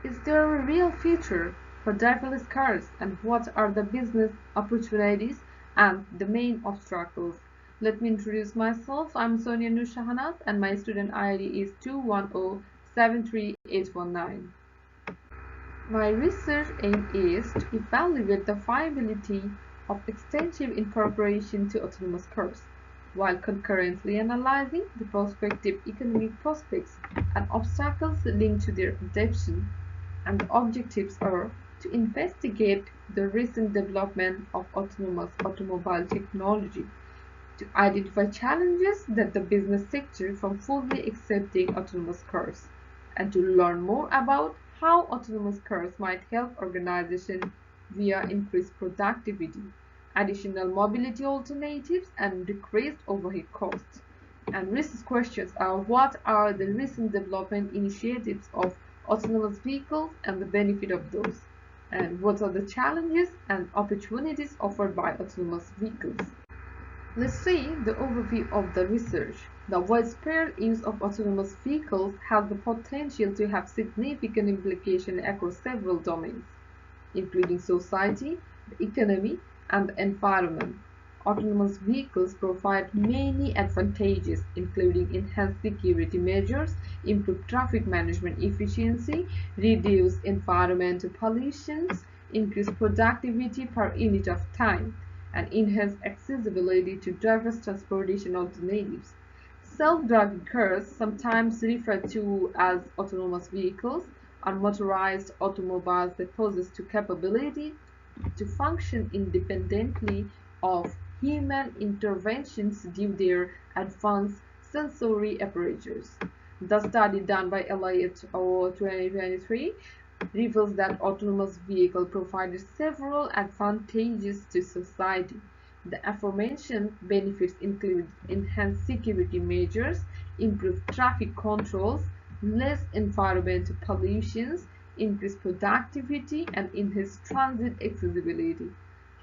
Is there a real future for driverless cars, and what are the business opportunities and the main obstacles? Let me introduce myself. I'm Sonia Nushahanat and my student ID is 210-73819. My research aim is to evaluate the viability of extensive incorporation to autonomous cars, while concurrently analyzing the prospective economic prospects and obstacles linked to their adoption. And the objectives are to investigate the recent development of autonomous automobile technology, to identify challenges that the business sector from fully accepting autonomous cars, and to learn more about how autonomous cars might help organizations via increased productivity, additional mobility alternatives, and decreased overhead costs. And research questions are: what are the recent development initiatives of autonomous vehicles and the benefit of those? And what are the challenges and opportunities offered by autonomous vehicles? Let's see the overview of the research. The widespread use of autonomous vehicles has the potential to have significant implications across several domains, including society, the economy, and the environment. Autonomous vehicles provide many advantages, including enhanced security measures, improved traffic management efficiency, reduced environmental pollution, increased productivity per unit of time, and enhanced accessibility to diverse transportation alternatives. Self-driving cars, sometimes referred to as autonomous vehicles, are motorized automobiles that possess the capability to function independently of human interventions due to their advanced sensory apparatus. The study done by LA et al. 2023 reveals that autonomous vehicles provide several advantages to society. The aforementioned benefits include enhanced security measures, improved traffic controls, less environmental pollution, increased productivity, and enhanced transit accessibility.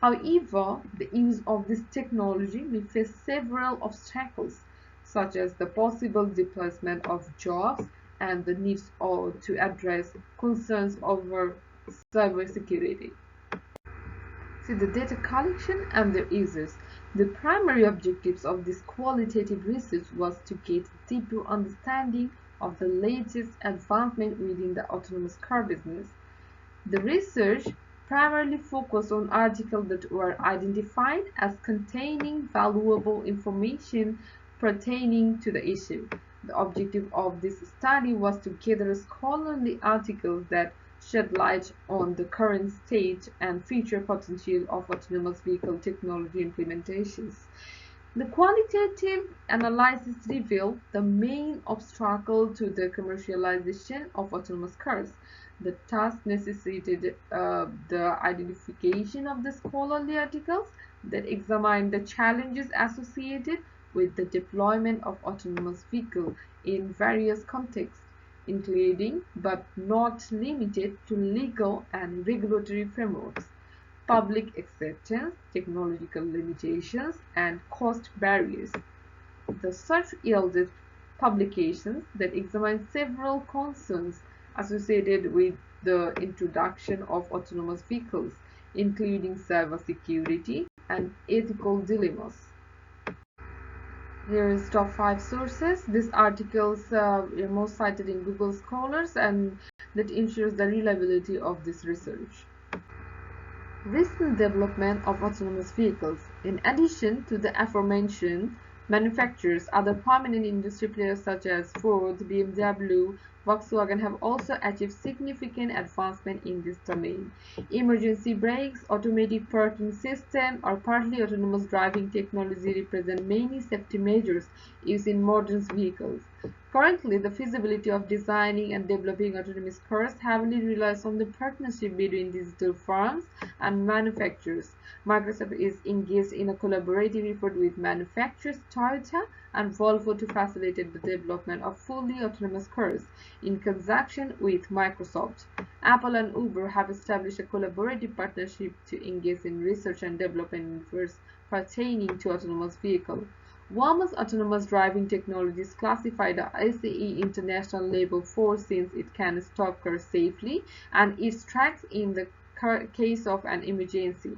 However, the use of this technology may face several obstacles, such as the possible displacement of jobs and the need to address concerns over cybersecurity. See the data collection and their uses. The primary objectives of this qualitative research was to get deeper understanding of the latest advancement within the autonomous car business. The research primarily focused on articles that were identified as containing valuable information pertaining to the issue. The objective of this study was to gather scholarly articles that shed light on the current state and future potential of autonomous vehicle technology implementations. The qualitative analysis revealed the main obstacle to the commercialization of autonomous cars. The task necessitated the identification of the scholarly articles that examined the challenges associated with the deployment of autonomous vehicles in various contexts, including but not limited to legal and regulatory frameworks, public acceptance, technological limitations, and cost barriers. The search yielded publications that examined several concerns associated with the introduction of autonomous vehicles, including cybersecurity and ethical dilemmas. Here is top 5 sources. These articles are most cited in Google Scholars, and that ensures the reliability of this research. Recent development of autonomous vehicles. In addition to the aforementioned manufacturers, other prominent industry players such as Ford, BMW, Volkswagen have also achieved significant advancement in this domain. Emergency brakes, automatic parking system, or partly autonomous driving technology represent many safety measures used in modern vehicles. Currently, the feasibility of designing and developing autonomous cars heavily relies on the partnership between digital firms and manufacturers. Microsoft is engaged in a collaborative effort with manufacturers Toyota and Volvo to facilitate the development of fully autonomous cars. In conjunction with Microsoft, Apple and Uber have established a collaborative partnership to engage in research and development efforts pertaining to autonomous vehicles. Waymo's autonomous driving technology is classified as ACE International Level 4 since it can stop cars safely and it tracks in the case of an emergency.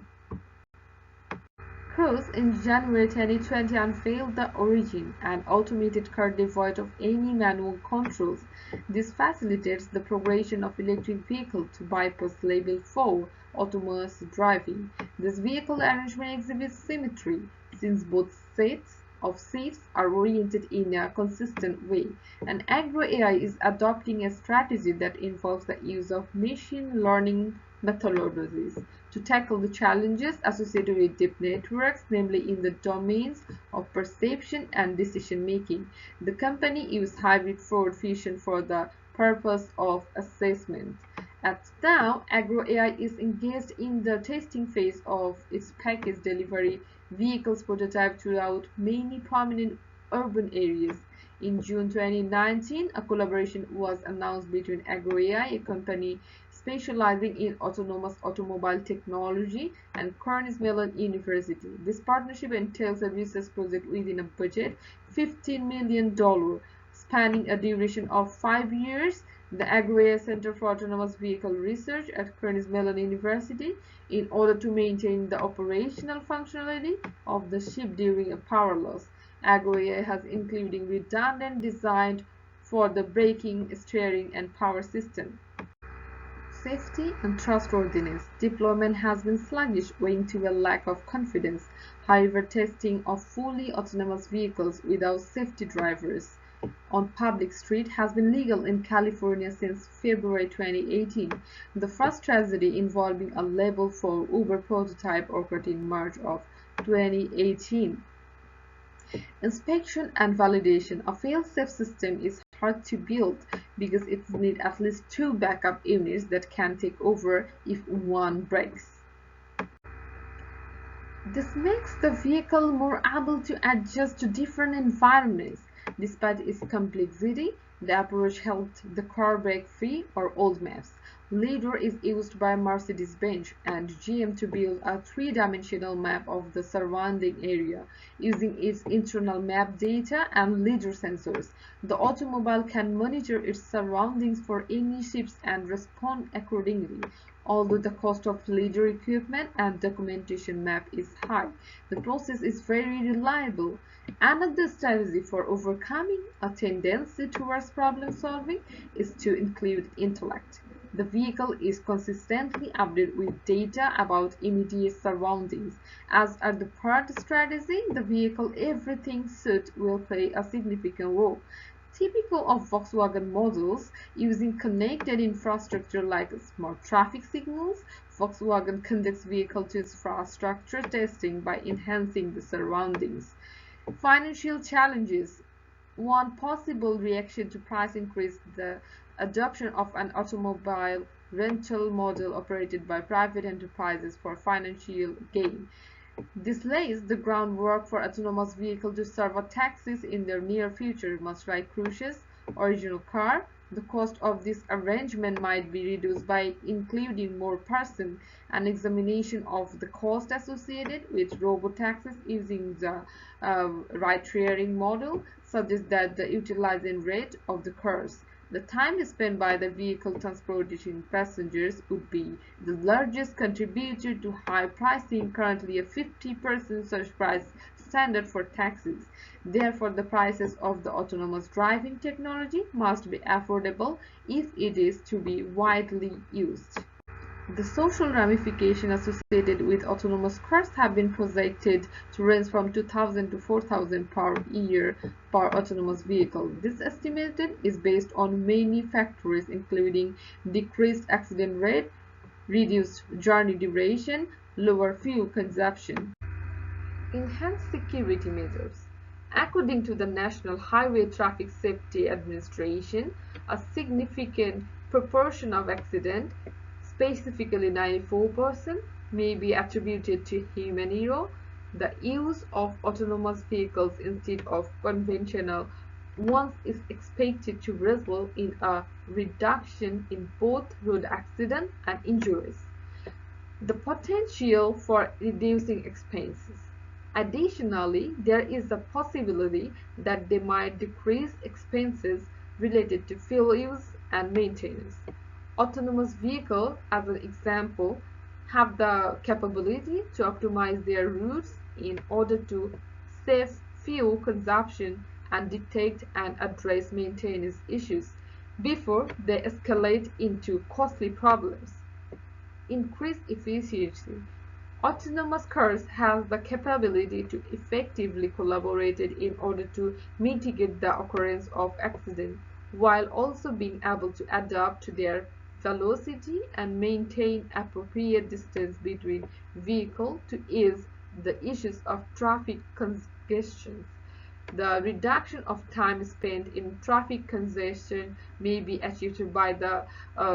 Cruise in January 2020 unveiled the Origin, an automated car devoid of any manual controls. This facilitates the progression of electric vehicles to bypass Level 4 autonomous driving. This vehicle arrangement exhibits symmetry, since both sets of seats are oriented in a consistent way. And Agro AI is adopting a strategy that involves the use of machine learning methodologies to tackle the challenges associated with deep networks, namely in the domains of perception and decision making. The company used hybrid Ford Fusion for the purpose of assessment. At now, Agro AI is engaged in the testing phase of its package delivery vehicles prototype throughout many prominent urban areas. In June 2019, a collaboration was announced between Agro AI, a company specializing in autonomous automobile technology, and Carnegie Mellon University. This partnership entails a research project within a budget $15 million, spanning a duration of 5 years. The Agro AI Center for Autonomous Vehicle Research at Carnegie Mellon University, in order to maintain the operational functionality of the ship during a power loss. Agro AI has including redundant design for the braking, steering, and power system. Safety and trustworthiness. Deployment has been sluggish owing to a lack of confidence. However, testing of fully autonomous vehicles without safety drivers on public street has been legal in California since February 2018. The first tragedy involving a Level 4 Uber prototype occurred in March of 2018. Inspection and validation. A fail-safe system is hard to build because it needs at least 2 backup units that can take over if one breaks. This makes the vehicle more able to adjust to different environments. Despite its complexity, the approach helped the car break free or old maps. LiDAR is used by Mercedes-Benz and GM to build a 3-dimensional map of the surrounding area. Using its internal map data and LiDAR sensors, the automobile can monitor its surroundings for any shifts and respond accordingly. Although the cost of LiDAR equipment and documentation map is high, the process is very reliable. Another strategy for overcoming a tendency towards problem solving is to include intellect. The vehicle is consistently updated with data about immediate surroundings. As at the part strategy, the vehicle everything suit will play a significant role. Typical of Volkswagen models using connected infrastructure like smart traffic signals, Volkswagen conducts vehicle to infrastructure testing by enhancing the surroundings. Financial challenges. One possible reaction to price increase the adoption of an automobile rental model operated by private enterprises for financial gain. This lays the groundwork for autonomous vehicles to serve as taxis in the near future, much like Cruise's original car. The cost of this arrangement might be reduced by including more persons. An examination of the cost associated with robotaxis using the ride-sharing model suggests that the utilization rate of the cars, the time spent by the vehicle transporting passengers, would be the largest contributor to high pricing, currently a 50% surge price standard for taxis. Therefore, the prices of the autonomous driving technology must be affordable if it is to be widely used. The social ramifications associated with autonomous cars have been projected to range from 2,000 to 4,000 per year per autonomous vehicle. This estimate is based on many factors including decreased accident rate, reduced journey duration, lower fuel consumption. Enhanced security measures. According to the National Highway Traffic Safety Administration, a significant proportion of accidents, specifically 94%, may be attributed to human error. The use of autonomous vehicles instead of conventional ones is expected to result in a reduction in both road accidents and injuries. The potential for reducing expenses. Additionally, there is the possibility that they might decrease expenses related to fuel use and maintenance. Autonomous vehicles, as an example, have the capability to optimize their routes in order to save fuel consumption and detect and address maintenance issues before they escalate into costly problems. Increased efficiency. Autonomous cars have the capability to effectively collaborate in order to mitigate the occurrence of accidents, while also being able to adapt to their velocity and maintain appropriate distance between vehicles to ease the issues of traffic congestion. The reduction of time spent in traffic congestion may be achieved by the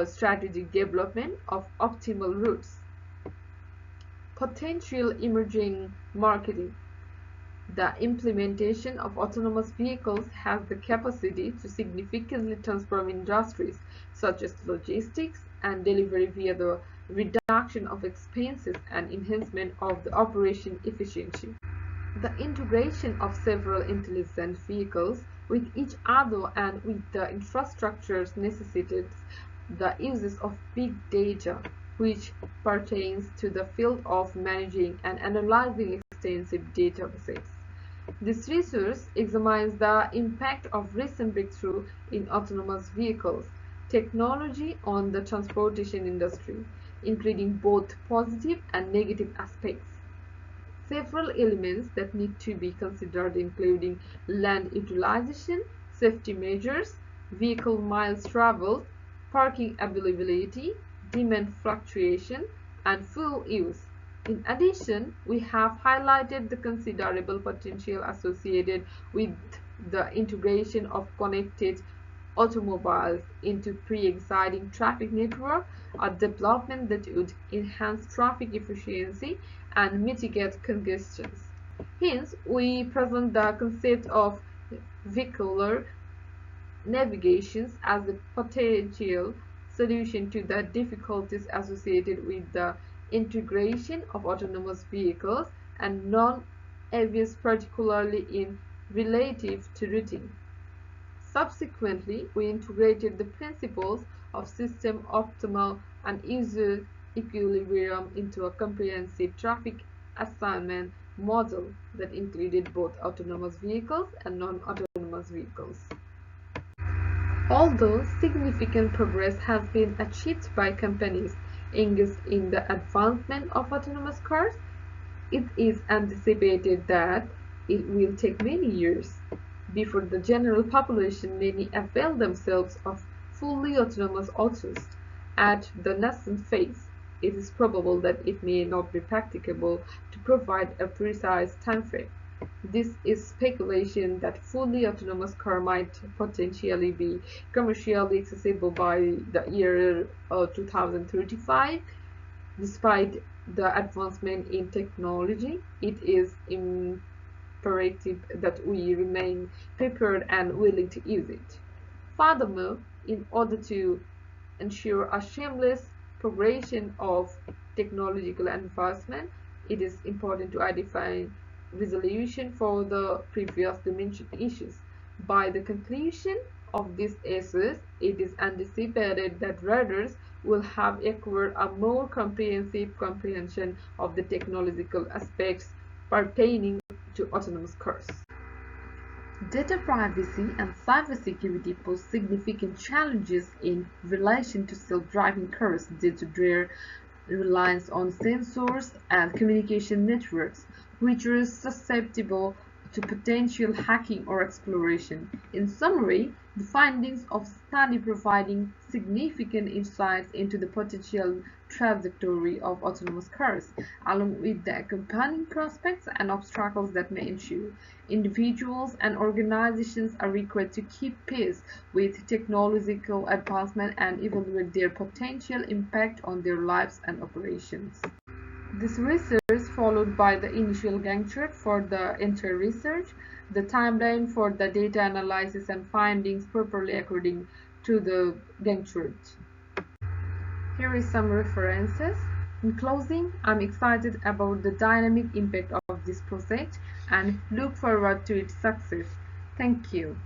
strategic development of optimal routes. Potential emerging marketing. The implementation of autonomous vehicles has the capacity to significantly transform industries such as logistics and delivery via the reduction of expenses and enhancement of the operation efficiency. The integration of several intelligent vehicles with each other and with the infrastructures necessitates the uses of big data, which pertains to the field of managing and analyzing extensive datasets. This research examines the impact of recent breakthrough in autonomous vehicles technology on the transportation industry, including both positive and negative aspects. Several elements that need to be considered including land utilization, safety measures, vehicle miles traveled, parking availability, demand fluctuation, and fuel use. In addition, we have highlighted the considerable potential associated with the integration of connected automobiles into pre-existing traffic network, a development that would enhance traffic efficiency and mitigate congestions. Hence, we present the concept of vehicular navigation as a potential solution to the difficulties associated with the integration of autonomous vehicles and non-AVs, particularly in relative to routing. Subsequently, we integrated the principles of system optimal and user equilibrium into a comprehensive traffic assignment model that included both autonomous vehicles and non-autonomous vehicles. Although significant progress has been achieved by companies engaged in the advancement of autonomous cars, it is anticipated that it will take many years before the general population may avail themselves of fully autonomous autos. At the nascent phase, it is probable that it may not be practicable to provide a precise timeframe. This is speculation that fully autonomous car might potentially be commercially accessible by the year 2035. Despite the advancement in technology, it is imperative that we remain prepared and willing to use it. Furthermore, in order to ensure a seamless progression of technological advancement, it is important to identify resolution for the previously mentioned issues. By the conclusion of this essay, it is anticipated that readers will have acquired a more comprehensive comprehension of the technological aspects pertaining to autonomous cars. Data privacy and cybersecurity pose significant challenges in relation to self-driving cars due to their reliance on sensors and communication networks, which are susceptible to potential hacking or exploration. In summary, the findings of study providing significant insights into the potential trajectory of autonomous cars, along with the accompanying prospects and obstacles that may ensue. Individuals and organizations are required to keep pace with technological advancement and evaluate their potential impact on their lives and operations. This research followed by the initial Gantt chart for the entire research, the timeline for the data analysis and findings properly according to the Gantt chart. Here is some references. In closing, I'm excited about the dynamic impact of this project and look forward to its success. Thank you.